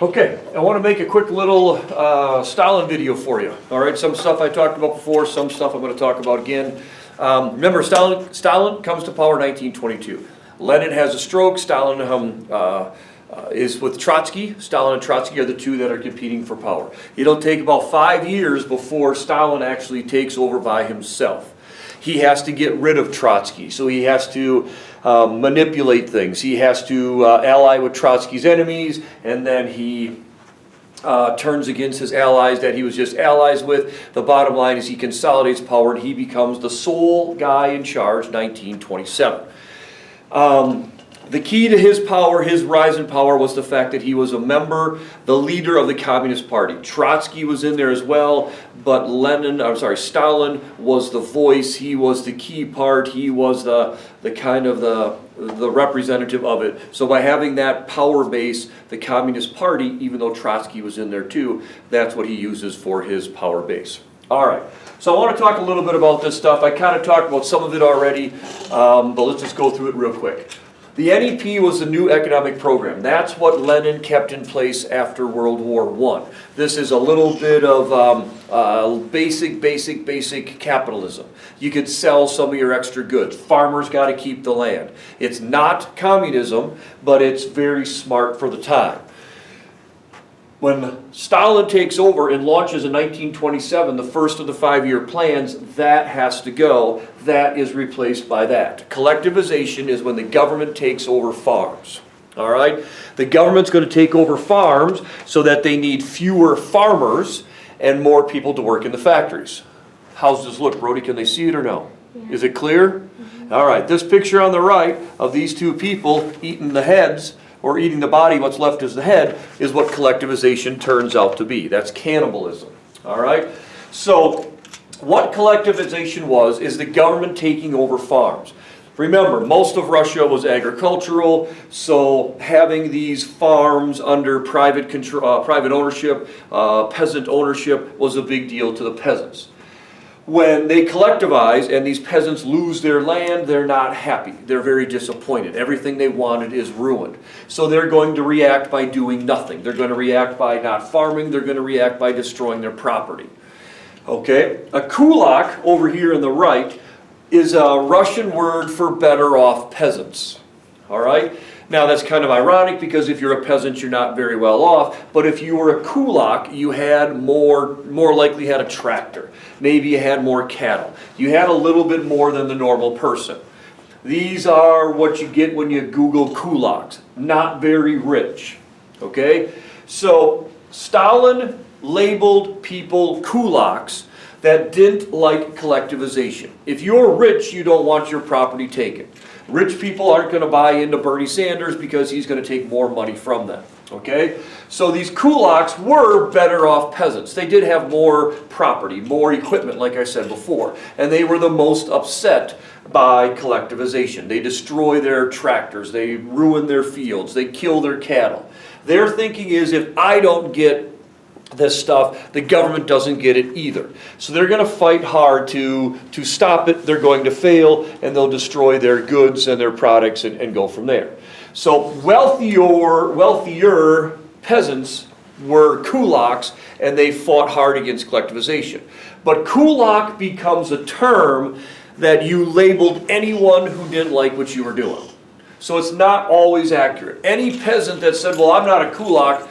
Okay, I want to make a quick little Stalin video for you. All right, some stuff I talked about before, some stuff I'm going to talk about again. Remember, Stalin comes to power in 1922. Lenin has a stroke. Stalin is with Trotsky. Stalin and Trotsky are the two that are competing for power. It'll take about 5 years before Stalin actually takes over by himself. He has to get rid of Trotsky, so he has to manipulate things. He has to ally with Trotsky's enemies, and then he turns against his allies that he was just allies with. The bottom line is he consolidates power, and he becomes the sole guy in charge, 1927. The key to his power, his rise in power, was the fact that he was a member, the leader of the Communist Party. Trotsky was in there as well, but Stalin was the voice. He was the key part. He was the representative of it. So by having that power base, the Communist Party, even though Trotsky was in there too, that's what he uses for his power base. All right. So I want to talk a little bit about this stuff. I kind of talked about some of it already, but let's just go through it real quick. The NEP was the new economic program. That's what Lenin kept in place after World War I. This is a little bit of basic capitalism. You could sell some of your extra goods. Farmers got to keep the land. It's not communism, but it's very smart for the time. When Stalin takes over and launches in 1927 the first of the 5-year plans, that has to go. That is replaced by that. Collectivization is when the government takes over farms. All right? The government's going to take over farms so that they need fewer farmers and more people to work in the factories. How's this look, Brody? Can they see it or no? Yeah. Is it clear? Mm-hmm. All right. This picture on the right of these two people eating the heads, or eating the body, what's left is the head, is what collectivization turns out to be. That's cannibalism. All right? So what collectivization was is the government taking over farms. Remember, most of Russia was agricultural, so having these farms under private ownership, peasant ownership, was a big deal to the peasants. When they collectivize and these peasants lose their land, they're not happy. They're very disappointed. Everything they wanted is ruined. So they're going to react by doing nothing. They're going to react by not farming. They're going to react by destroying their property. Okay? A kulak over here on the right is a Russian word for better off peasants. All right? Now that's kind of ironic because if you're a peasant, you're not very well off. But if you were a kulak, you had more likely had a tractor. Maybe you had more cattle. You had a little bit more than the normal person. These are what you get when you Google kulaks. Not very rich. Okay? So Stalin labeled people kulaks that didn't like collectivization. If you're rich, you don't want your property taken. Rich people aren't going to buy into Bernie Sanders because he's going to take more money from them. Okay? So these kulaks were better off peasants. They did have more property, more equipment, like I said before. And they were the most upset by collectivization. They destroy their tractors. They ruin their fields. They kill their cattle. Their thinking is, if I don't get this stuff, the government doesn't get it either. So they're going to fight hard to stop it. They're going to fail, and they'll destroy their goods and their products and go from there. So wealthier peasants were kulaks, and they fought hard against collectivization. But kulak becomes a term that you labeled anyone who didn't like what you were doing. So it's not always accurate. Any peasant that said, well, I'm not a kulak,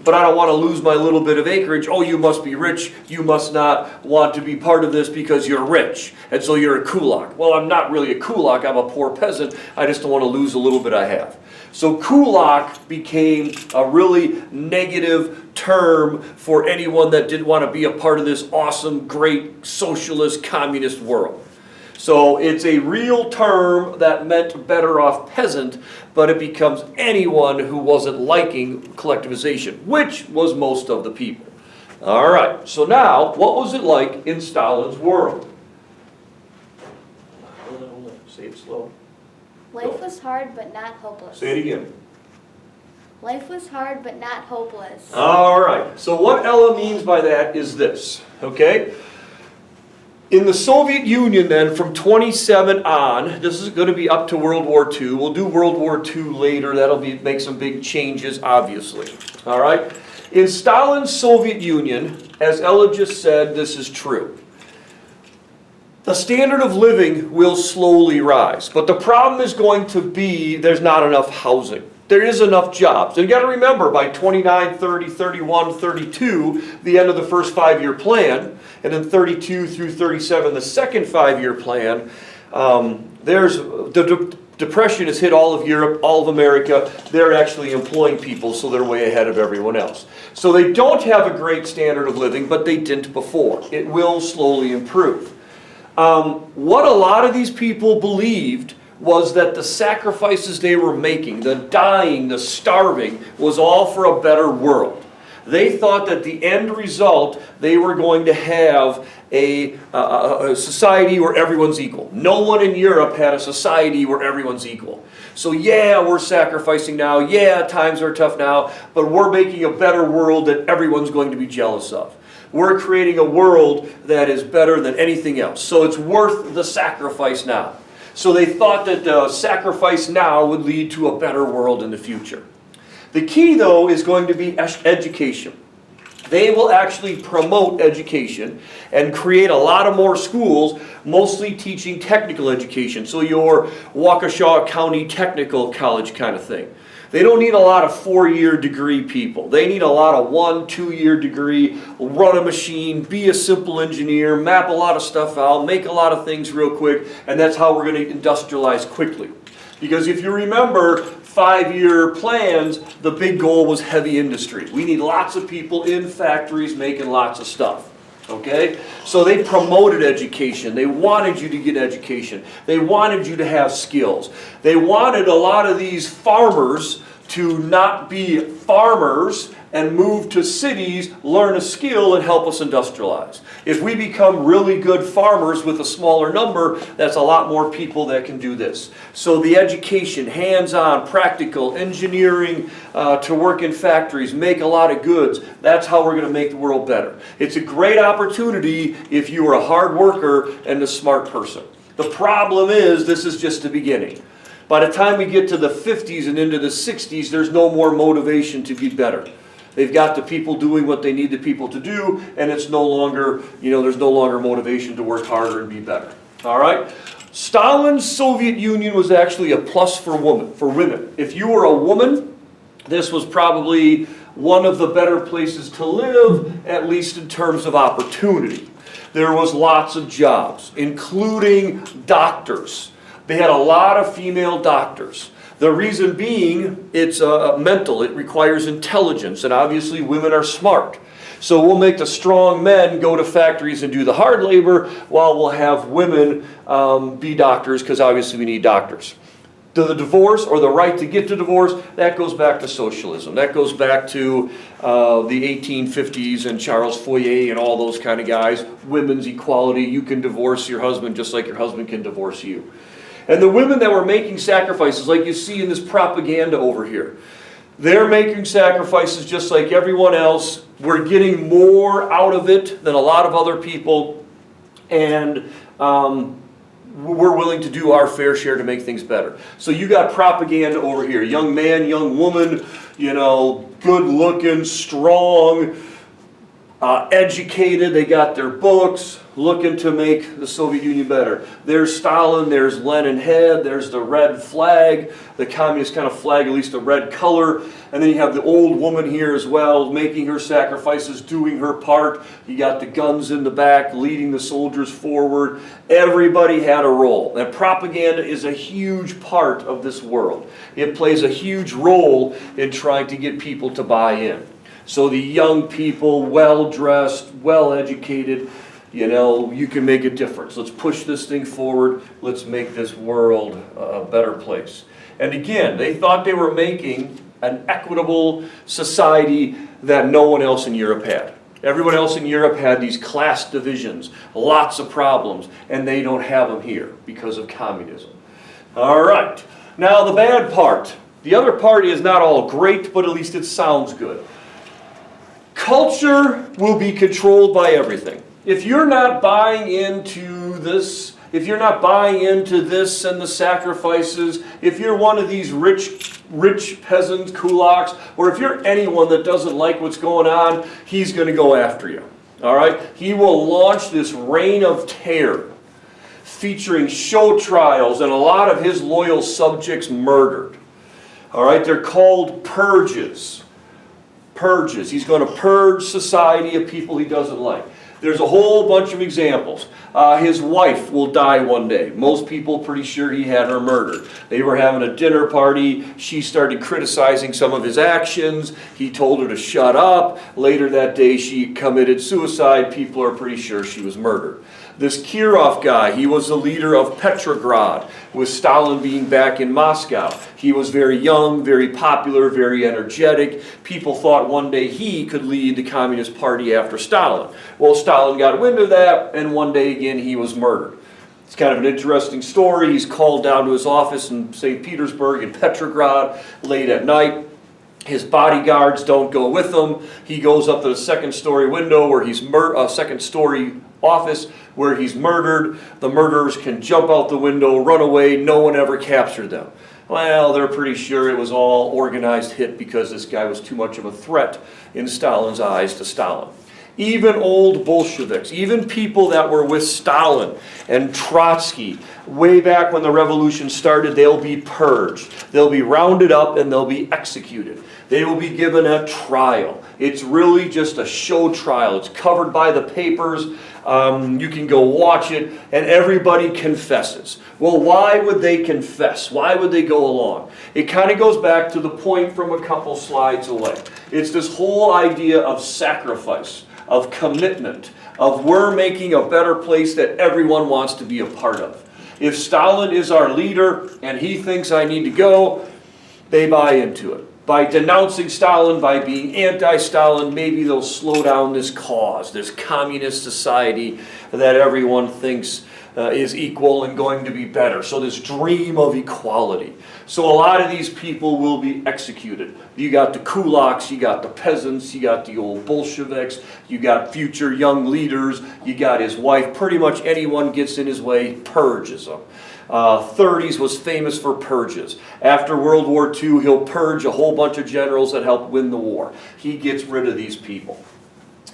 but I don't want to lose my little bit of acreage. Oh, you must be rich. You must not want to be part of this because you're rich. And so you're a kulak. Well, I'm not really a kulak. I'm a poor peasant. I just don't want to lose a little bit I have. So kulak became a really negative term for anyone that didn't want to be a part of this awesome, great, socialist, communist world. So it's a real term that meant better off peasant, but it becomes anyone who wasn't liking collectivization, which was most of the people. All right, so now, what was it like in Stalin's world? Hold on. Say it slow. Life was hard, but not hopeless. Say it again. Life was hard, but not hopeless. All right, so what Ella means by that is this, okay? In the Soviet Union then, from 27 on, this is going to be up to World War II. We'll do World War II later. That'll make some big changes, obviously. All right? In Stalin's Soviet Union, as Ella just said, this is true. The standard of living will slowly rise. But the problem is going to be there's not enough housing. There is enough jobs. And you got to remember, by 29, 30, 31, 32, the end of the first 5-year plan, and then 32 through 37, the second 5-year plan, the Depression has hit all of Europe, all of America. They're actually employing people, so they're way ahead of everyone else. So they don't have a great standard of living, but they didn't before. It will slowly improve. What a lot of these people believed was that the sacrifices they were making, the dying, the starving, was all for a better world. They thought that the end result, they were going to have a society where everyone's equal. No one in Europe had a society where everyone's equal. So yeah, we're sacrificing now. Yeah, times are tough now. But we're making a better world that everyone's going to be jealous of. We're creating a world that is better than anything else. So it's worth the sacrifice now. So they thought that the sacrifice now would lead to a better world in the future. The key, though, is going to be education. They will actually promote education and create a lot of more schools, mostly teaching technical education. So your Waukesha County Technical College kind of thing. They don't need a lot of 4-year degree people. They need a lot of 1-2-year degree, run a machine, be a simple engineer, map a lot of stuff out, make a lot of things real quick, and that's how we're going to industrialize quickly. Because if you remember 5-year plans, the big goal was heavy industry. We need lots of people in factories making lots of stuff. Okay? So they promoted education. They wanted you to get education. They wanted you to have skills. They wanted a lot of these farmers to not be farmers and move to cities, learn a skill, and help us industrialize. If we become really good farmers with a smaller number, that's a lot more people that can do this. So the education, hands-on, practical, engineering, to work in factories, make a lot of goods, that's how we're going to make the world better. It's a great opportunity if you are a hard worker and a smart person. The problem is, this is just the beginning. By the time we get to the 50s and into the 60s, there's no more motivation to be better. They've got the people doing what they need the people to do, and it's no longer, there's no longer motivation to work harder and be better. All right? Stalin's Soviet Union was actually a plus for women. If you were a woman, this was probably one of the better places to live, at least in terms of opportunity. There was lots of jobs, including doctors. They had a lot of female doctors. The reason being, it's mental. It requires intelligence, and obviously women are smart. So we'll make the strong men go to factories and do the hard labor, while we'll have women be doctors, because obviously we need doctors. The divorce, or the right to get to divorce, that goes back to socialism. That goes back to the 1850s and Charles Fourier and all those kind of guys. Women's equality. You can divorce your husband just like your husband can divorce you. And the women that were making sacrifices, like you see in this propaganda over here, they're making sacrifices just like everyone else. We're getting more out of it than a lot of other people, and we're willing to do our fair share to make things better. So you got propaganda over here. Young man, young woman, good looking, strong, educated. They got their books, looking to make the Soviet Union better. There's Stalin, there's Lenin head, there's the red flag, the communist kind of flag, at least a red color. And then you have the old woman here as well, making her sacrifices, doing her part. You got the guns in the back, leading the soldiers forward. Everybody had a role. And propaganda is a huge part of this world. It plays a huge role in trying to get people to buy in. So the young people, well-dressed, well-educated, you can make a difference. Let's push this thing forward. Let's make this world a better place. And again, they thought they were making an equitable society that no one else in Europe had. Everyone else in Europe had these class divisions, lots of problems, and they don't have them here because of communism. All right. Now the bad part. The other part is not all great, but at least it sounds good. Culture will be controlled by everything. if you're not buying into this, if you're not buying into this and the sacrifices, if you're one of these rich peasant kulaks, or if you're anyone that doesn't like what's going on, he's going to go after you. All right? He will launch this reign of terror, featuring show trials and a lot of his loyal subjects murdered. All right? They're called purges. Purges. He's going to purge society of people he doesn't like. There's a whole bunch of examples. His wife will die one day. Most people pretty sure he had her murdered. They were having a dinner party. She started criticizing some of his actions. He told her to shut up. Later that day she committed suicide. People are pretty sure she was murdered. This Kirov guy, he was the leader of Petrograd, with Stalin being back in Moscow. He was very young, very popular, very energetic. People thought one day he could lead the Communist Party after Stalin. Well, Stalin got wind of that, and one day again he was murdered. It's kind of an interesting story. He's called down to his office in St. Petersburg in Petrograd late at night. His bodyguards don't go with him. He goes up to the second-story window where he's second-story office where he's murdered. The murderers can jump out the window, run away. No one ever captured them. Well, they're pretty sure it was all organized hit because this guy was too much of a threat in Stalin's eyes to Stalin. Even old Bolsheviks, even people that were with Stalin and Trotsky, way back when the revolution started, they'll be purged. They'll be rounded up and they'll be executed. They will be given a trial. It's really just a show trial. It's covered by the papers. You can go watch it, and everybody confesses. Well, why would they confess? Why would they go along? It kind of goes back to the point from a couple slides away. It's this whole idea of sacrifice, of commitment, of we're making a better place that everyone wants to be a part of. If Stalin is our leader and he thinks I need to go, they buy into it. By denouncing Stalin, by being anti-Stalin, maybe they'll slow down this cause, this communist society that everyone thinks is equal and going to be better. So this dream of equality. So a lot of these people will be executed. You got the kulaks, you got the peasants, you got the old Bolsheviks, you got future young leaders, you got his wife. Pretty much anyone gets in his way, purges them. 30s was famous for purges. After World War II, he'll purge a whole bunch of generals that helped win the war. He gets rid of these people.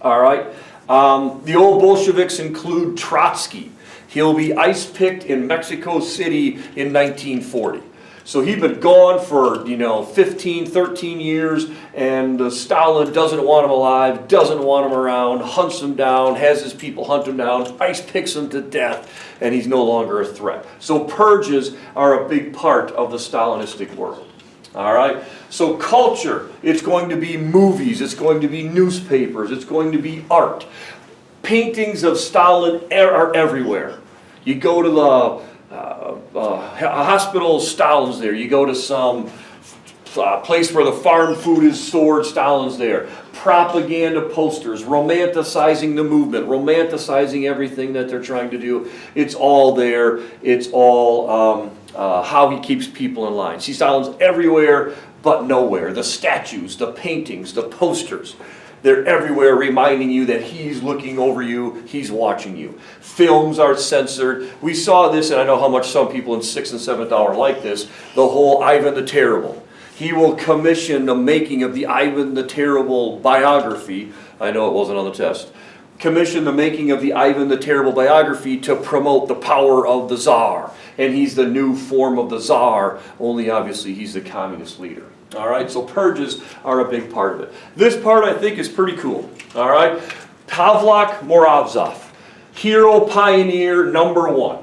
All right. The old Bolsheviks include Trotsky. He'll be ice-picked in Mexico City in 1940. So he'd been gone for, 15, 13 years, and Stalin doesn't want him alive, doesn't want him around, hunts him down, has his people hunt him down, ice picks him to death, and he's no longer a threat. So purges are a big part of the Stalinistic world. All right? So culture, it's going to be movies, it's going to be newspapers, it's going to be art. Paintings of Stalin are everywhere. You go to the hospital, Stalin's there. You go to some place where the farm food is stored, Stalin's there. Propaganda posters, romanticizing the movement, romanticizing everything that they're trying to do. It's all there. It's all how he keeps people in line. See, Stalin's everywhere but nowhere. The statues, the paintings, the posters. They're everywhere reminding you that he's looking over you, he's watching you. Films are censored. We saw this, and I know how much some people in 6th and 7th hour like this, the whole Ivan the Terrible. He will commission the making of the Ivan the Terrible biography. I know it wasn't on the test. Commission the making of the Ivan the Terrible biography to promote the power of the Tsar. And he's the new form of the Tsar, only obviously he's the communist leader. All right, so purges are a big part of it. This part I think is pretty cool. All right, Pavlak Morozov, hero pioneer number 1.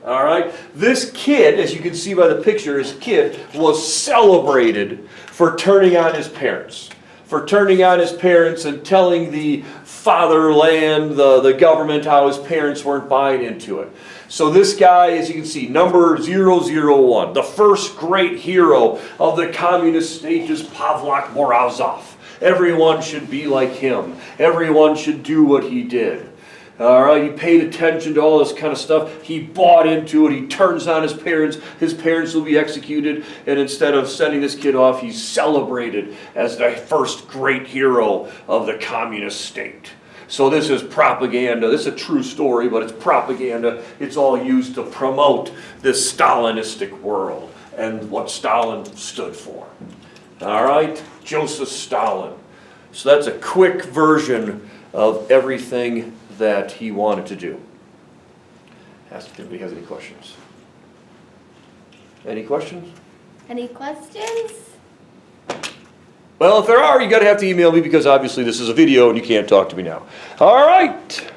All right, this kid, as you can see by the picture, his kid was celebrated for turning on his parents. For turning on his parents and telling the fatherland, the government, how his parents weren't buying into it. So this guy, as you can see, number 001, the first great hero of the communist state is Pavlak Morozov. Everyone should be like him. Everyone should do what he did. All right, he paid attention to all this kind of stuff. He bought into it. He turns on his parents. His parents will be executed. And instead of sending this kid off, he's celebrated as the first great hero of the communist state. So this is propaganda. This is a true story, but it's propaganda. It's all used to promote this Stalinistic world and what Stalin stood for. All right, Joseph Stalin. So that's a quick version of everything that he wanted to do. Ask if anybody has any questions. Any questions? Any questions? Well, if there are, you got to have to email me because obviously this is a video and you can't talk to me now. All right.